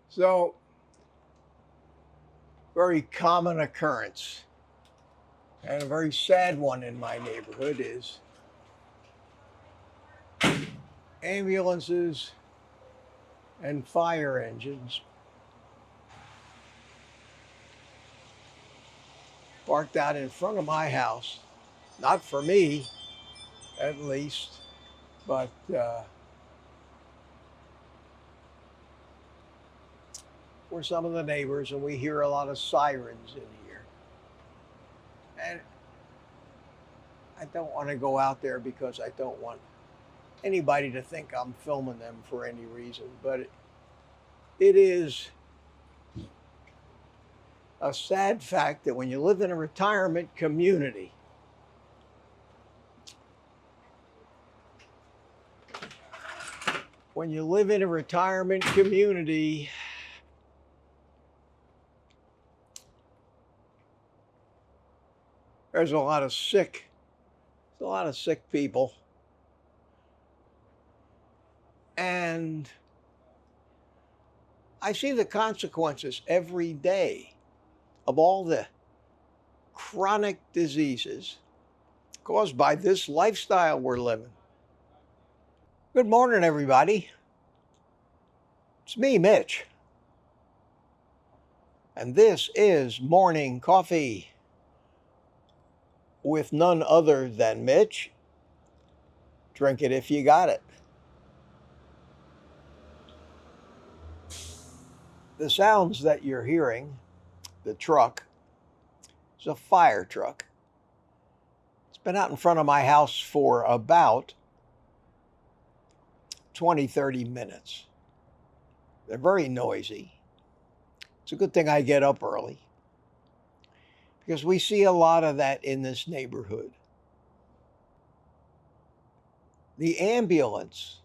So, very common occurrence and a very sad one in my neighborhood is ambulances and fire engines parked out in front of my house. Not for me, at least, but for some of the neighbors, and we hear a lot of sirens in here. And I don't want to go out there because I don't want anybody to think I'm filming them for any reason, but it is a sad fact that when you live in a retirement community, there's a lot of sick people. And I see the consequences every day of all the chronic diseases caused by this lifestyle we're living. Good morning, everybody. It's me, Mitch. And this is Morning Coffee with none other than Mitch. Drink it if you got it. The sounds that you're hearing, the truck, is a fire truck. It's been out in front of my house for about 20, 30 minutes. They're very noisy. It's a good thing I get up early because we see a lot of that in this neighborhood. The ambulance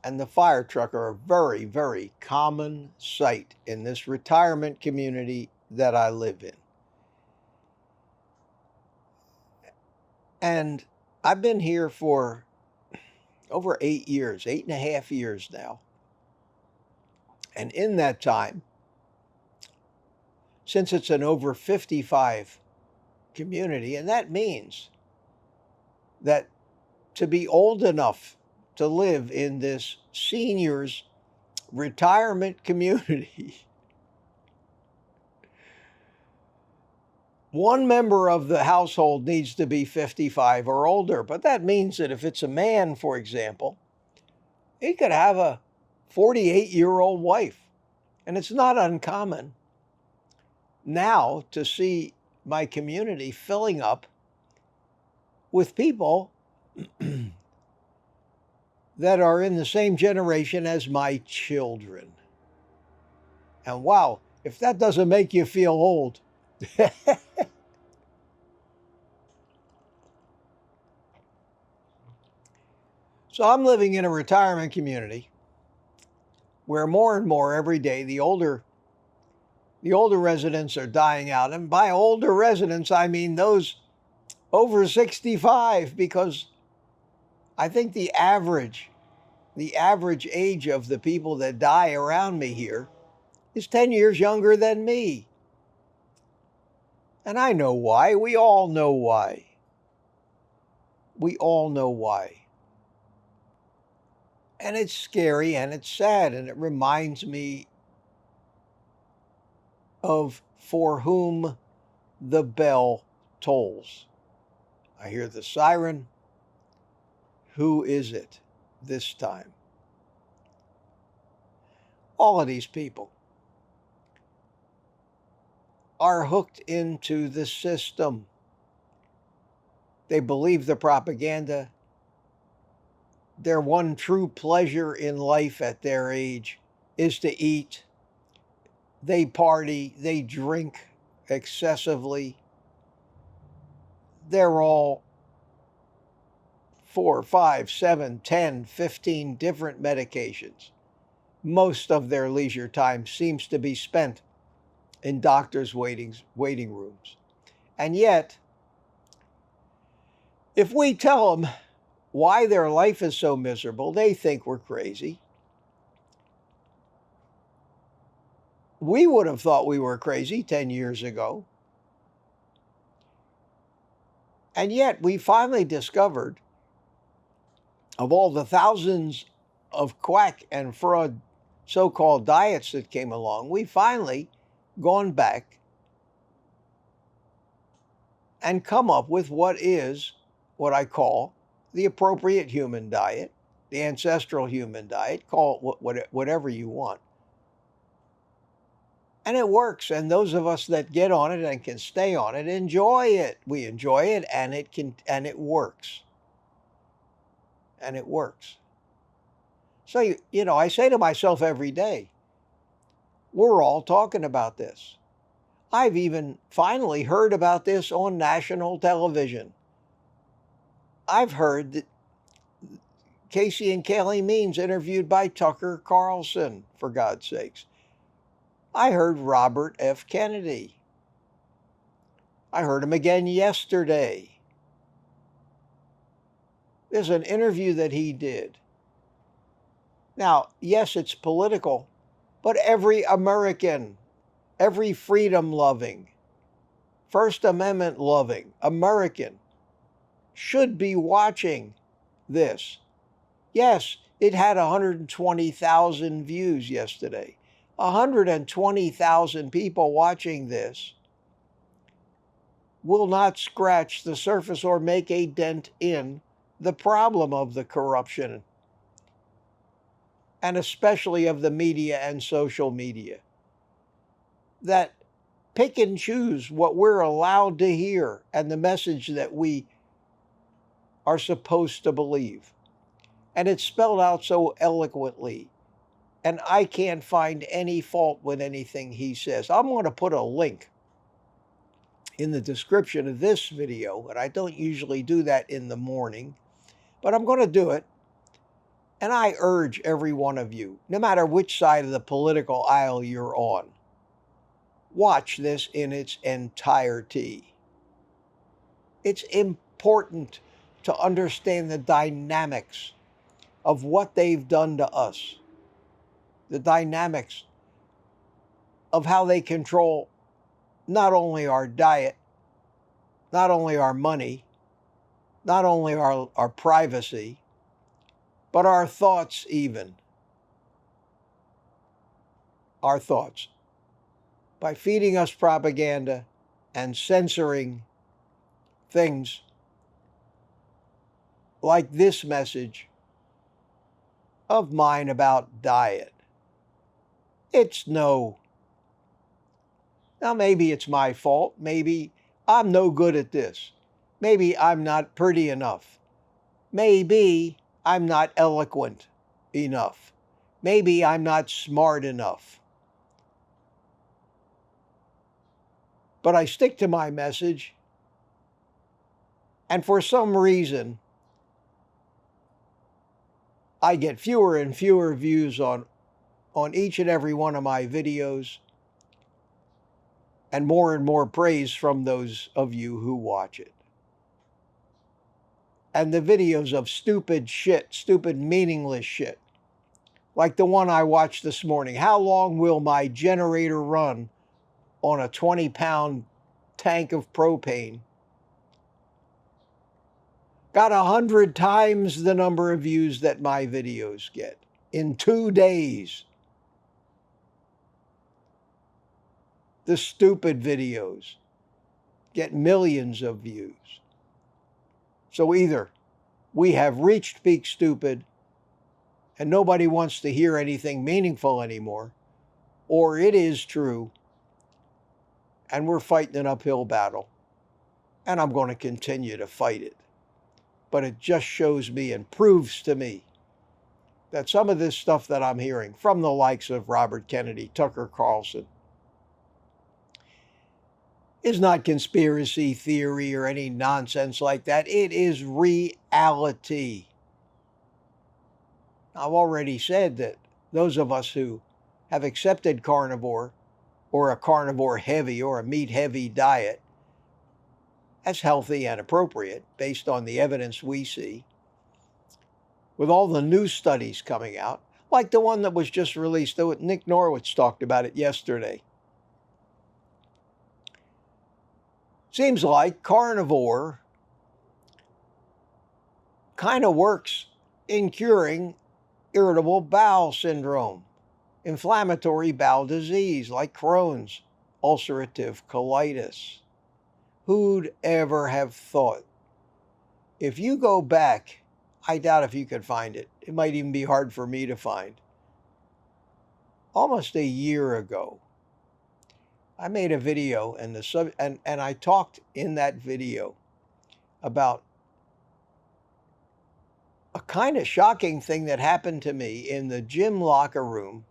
and the fire truck are a very, very common sight in this retirement community that I live in. And I've been here for over 8 years, 8.5 years now. And in that time, since it's an over 55 community, and that means that to be old enough to live in this seniors retirement community, one member of the household needs to be 55 or older. But that means that if it's a man, for example, he could have a 48-year-old wife. And it's not uncommon now to see my community filling up with people that are in the same generation as my children. And wow, if that doesn't make you feel old. So I'm living in a retirement community where more and more every day the older residents are dying out. And by older residents, I mean those over 65, because I think the average age of the people that die around me here is 10 years younger than me. And I know why. We all know why. We all know why. And it's scary and it's sad, and it reminds me of For Whom the Bell Tolls. I hear the siren. Who is it this time? All of these people are hooked into the system. They believe the propaganda. Their one true pleasure in life at their age is to eat. They party, they drink excessively. They're all 4, 5, 7, 10, 15 different medications. Most of their leisure time seems to be spent in doctors' waiting rooms. And yet, if we tell them why their life is so miserable, they think we're crazy. We would have thought we were crazy 10 years ago. And yet we finally discovered, of all the thousands of quack and fraud so-called diets that came along, we finally gone back and come up with what I call the appropriate human diet, the ancestral human diet, call it whatever you want. And it works. And those of us that get on it and can stay on it, enjoy it. We enjoy it, and it works. And it works. So, I say to myself every day, we're all talking about this. I've even finally heard about this on national television. I've heard that Casey and Kaylee Means interviewed by Tucker Carlson, for God's sakes. I heard Robert F. Kennedy. I heard him again yesterday. There's an interview that he did. Now, yes, it's political, but every American, every freedom-loving, First Amendment-loving American should be watching this. Yes, it had 120,000 views yesterday. 120,000 people watching this will not scratch the surface or make a dent in the problem of the corruption, and especially of the media and social media, that pick and choose what we're allowed to hear and the message that we are supposed to believe. And it's spelled out so eloquently. And I can't find any fault with anything he says. I'm going to put a link in the description of this video, and I don't usually do that in the morning, but I'm going to do it. And I urge every one of you, no matter which side of the political aisle you're on, watch this in its entirety. It's important to understand the dynamics of what they've done to us, the dynamics of how they control not only our diet, not only our money, not only our privacy, but our thoughts even. Our thoughts. By feeding us propaganda and censoring things like this message of mine about diet. Now maybe it's my fault. Maybe I'm no good at this. Maybe I'm not pretty enough. Maybe I'm not eloquent enough. Maybe I'm not smart enough. But I stick to my message, and for some reason, I get fewer and fewer views on each and every one of my videos, and more praise from those of you who watch it. And the videos of stupid shit, stupid meaningless shit, like the one I watched this morning. How long will my generator run on a 20-pound tank of propane? Got 100 times the number of views that my videos get in 2 days. The stupid videos get millions of views. So either we have reached peak stupid and nobody wants to hear anything meaningful anymore, or it is true and we're fighting an uphill battle, and I'm going to continue to fight it. But it just shows me and proves to me that some of this stuff that I'm hearing from the likes of Robert Kennedy, Tucker Carlson, is not conspiracy theory or any nonsense like that. It is reality. I've already said that those of us who have accepted carnivore or a carnivore heavy or a meat heavy diet as healthy and appropriate based on the evidence we see, with all the new studies coming out, like the one that was just released. Nick Norwich talked about it yesterday. Seems like carnivore kind of works in curing irritable bowel syndrome, inflammatory bowel disease like Crohn's, ulcerative colitis. Who'd ever have thought? If you go back, I doubt if you could find it. It might even be hard for me to find. Almost a year ago, I made a video and I talked in that video about a kind of shocking thing that happened to me in the gym locker room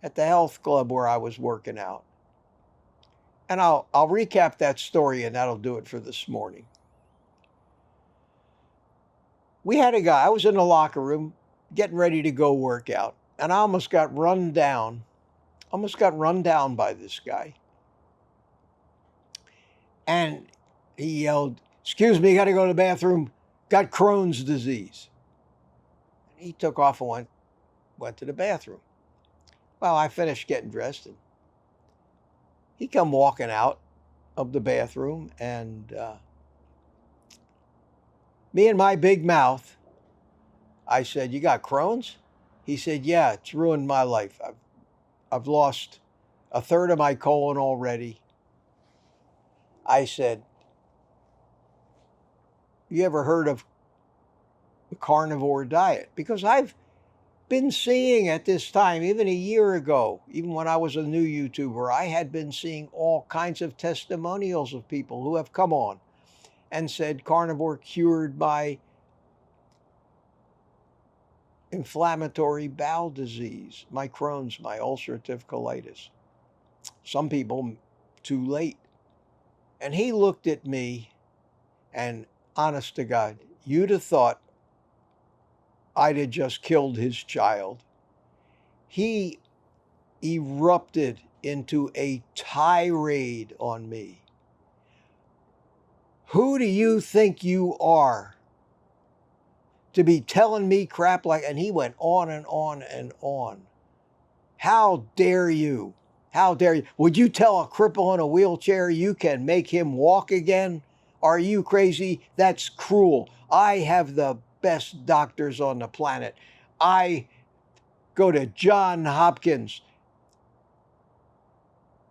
at the health club where I was working out. And I'll recap that story, and that'll do it for this morning. We had a guy, I was in the locker room getting ready to go work out, and I almost got run down by this guy. And he yelled, "Excuse me, got to go to the bathroom, got Crohn's disease." And he took off and went to the bathroom. Well, I finished getting dressed, and he come walking out of the bathroom, and me and my big mouth, I said, "You got Crohn's?" He said, "Yeah, it's ruined my life. I've lost a third of my colon already." I said, "You ever heard of the carnivore diet?" Because I've been seeing at this time, even a year ago, even when I was a new YouTuber, I had been seeing all kinds of testimonials of people who have come on and said carnivore cured my inflammatory bowel disease, my Crohn's, my ulcerative colitis. Some people too late. And he looked at me, and honest to God, you'd have thought I'd have just killed his child. He erupted into a tirade on me. Who do you think you are to be telling me crap like, and he went on and on and on. How dare you? How dare you? Would you tell a cripple in a wheelchair you can make him walk again? Are you crazy? That's cruel. I have the best doctors on the planet. I go to Johns Hopkins.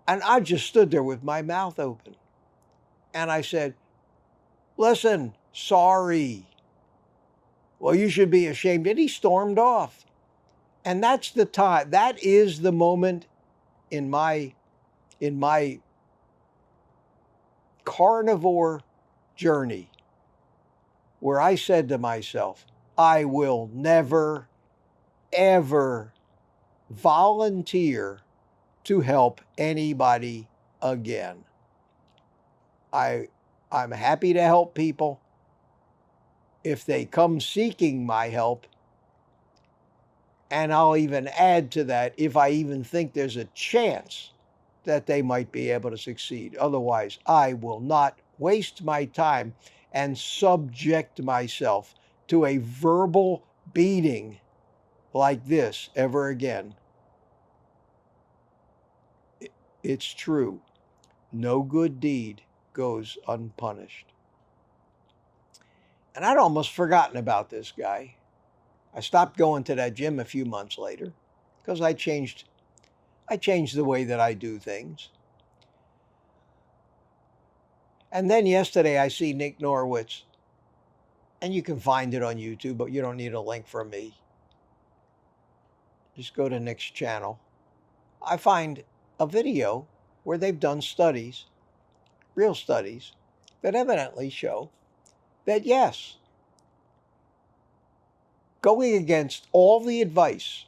And I just stood there with my mouth open. And I said, "Listen, sorry. Well, you should be ashamed." And he stormed off. And that's the time. That is the moment in my carnivore journey where I said to myself, I will never, ever volunteer to help anybody again. I'm happy to help people if they come seeking my help. And I'll even add to that if I even think there's a chance that they might be able to succeed. Otherwise, I will not waste my time and subject myself to a verbal beating like this ever again. It's true. No good deed goes unpunished. And I'd almost forgotten about this guy. I stopped going to that gym a few months later because I changed the way that I do things. And then yesterday I see Nick Norwich, and you can find it on YouTube, but you don't need a link from me. Just go to Nick's channel. I find a video where they've done studies, real studies, that evidently show that yes, going against all the advice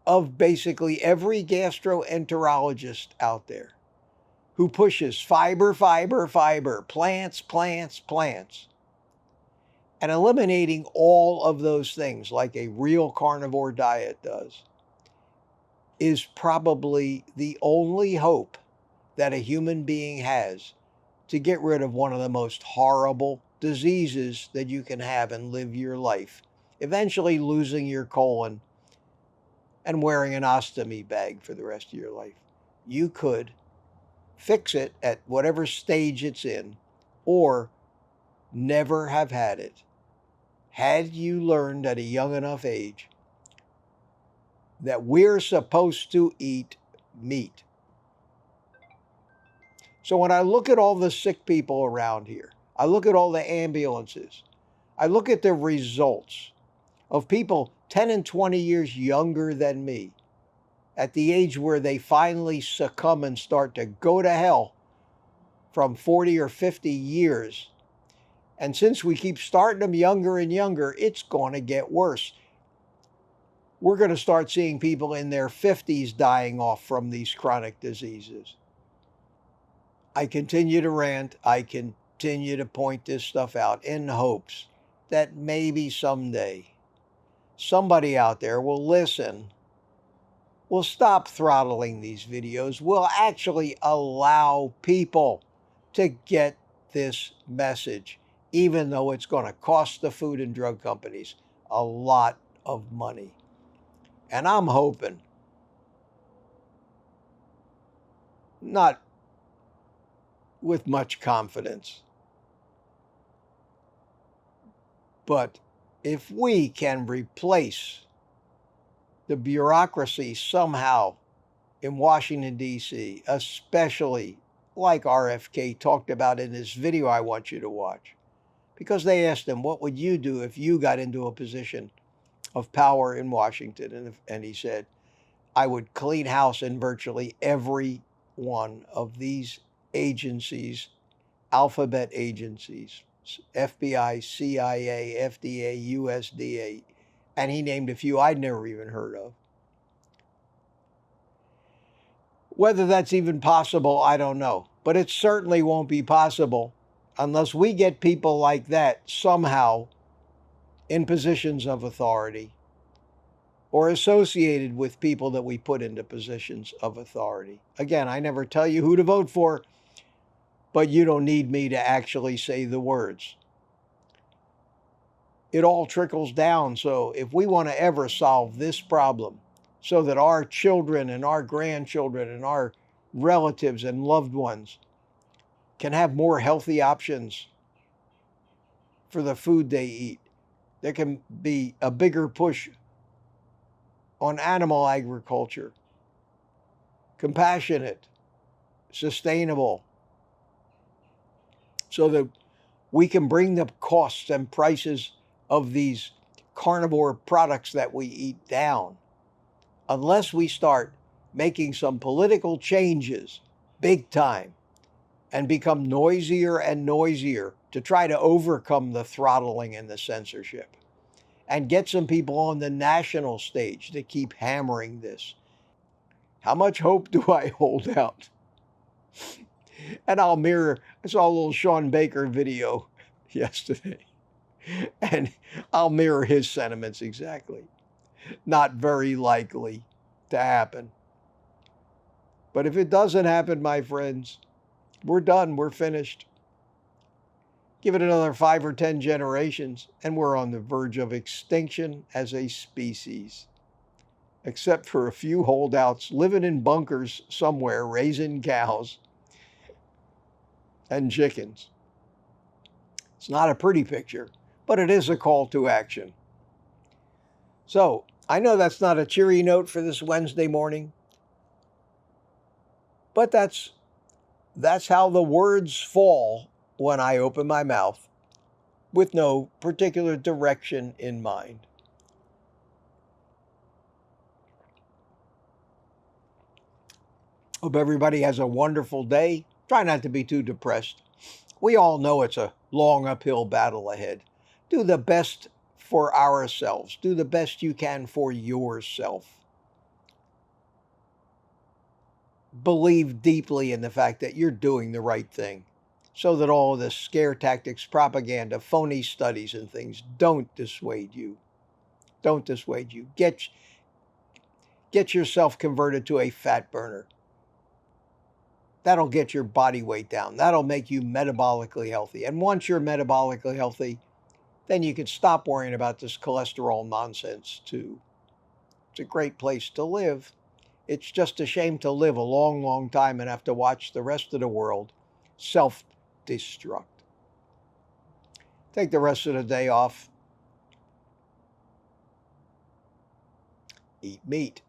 of basically every gastroenterologist out there who pushes fiber, plants, and eliminating all of those things like a real carnivore diet does, is probably the only hope that a human being has to get rid of one of the most horrible diseases that you can have and live your life, eventually losing your colon and wearing an ostomy bag for the rest of your life. You could fix it at whatever stage it's in, or never have had it, had you learned at a young enough age that we're supposed to eat meat. So when I look at all the sick people around here, I look at all the ambulances, I look at the results of people 10 and 20 years younger than me, at the age where they finally succumb and start to go to hell from 40 or 50 years. And since we keep starting them younger and younger, it's going to get worse. We're going to start seeing people in their 50s dying off from these chronic diseases. I continue to rant. I continue to point this stuff out in hopes that maybe someday somebody out there will listen, will stop throttling these videos, will actually allow people to get this message, even though it's going to cost the food and drug companies a lot of money. And I'm hoping, not with much confidence, but if we can replace the bureaucracy somehow in Washington, D.C., especially like RFK talked about in this video I want you to watch, because they asked him, what would you do if you got into a position of power in Washington? And he said, I would clean house in virtually every one of these agencies, alphabet agencies, FBI, CIA, FDA, USDA, and he named a few I'd never even heard of. Whether that's even possible, I don't know. But it certainly won't be possible unless we get people like that somehow in positions of authority or associated with people that we put into positions of authority. Again, I never tell you who to vote for, but you don't need me to actually say the words. It all trickles down. So if we want to ever solve this problem so that our children and our grandchildren and our relatives and loved ones can have more healthy options for the food they eat, there can be a bigger push on animal agriculture, compassionate, sustainable, so that we can bring the costs and prices of these carnivore products that we eat down. Unless we start making some political changes big time and become noisier and noisier to try to overcome the throttling and the censorship, and get some people on the national stage to keep hammering this. How much hope do I hold out? And I'll mirror, I saw a little Sean Baker video yesterday, and I'll mirror his sentiments exactly. Not very likely to happen. But if it doesn't happen, my friends, we're done, we're finished. Give it another 5 or 10 generations, and we're on the verge of extinction as a species. Except for a few holdouts living in bunkers somewhere, raising cows and chickens. It's not a pretty picture, but it is a call to action. So, I know that's not a cheery note for this Wednesday morning, but that's how the words fall when I open my mouth with no particular direction in mind. Hope everybody has a wonderful day. Try not to be too depressed. We all know it's a long uphill battle ahead. Do the best for ourselves. Do the best you can for yourself. Believe deeply in the fact that you're doing the right thing, so that all of the scare tactics, propaganda, phony studies and things don't dissuade you. Don't dissuade you. Get yourself converted to a fat burner. That'll get your body weight down. That'll make you metabolically healthy. And once you're metabolically healthy, then you can stop worrying about this cholesterol nonsense too. It's a great place to live. It's just a shame to live a long, long time and have to watch the rest of the world self-destruct. Take the rest of the day off. Eat meat.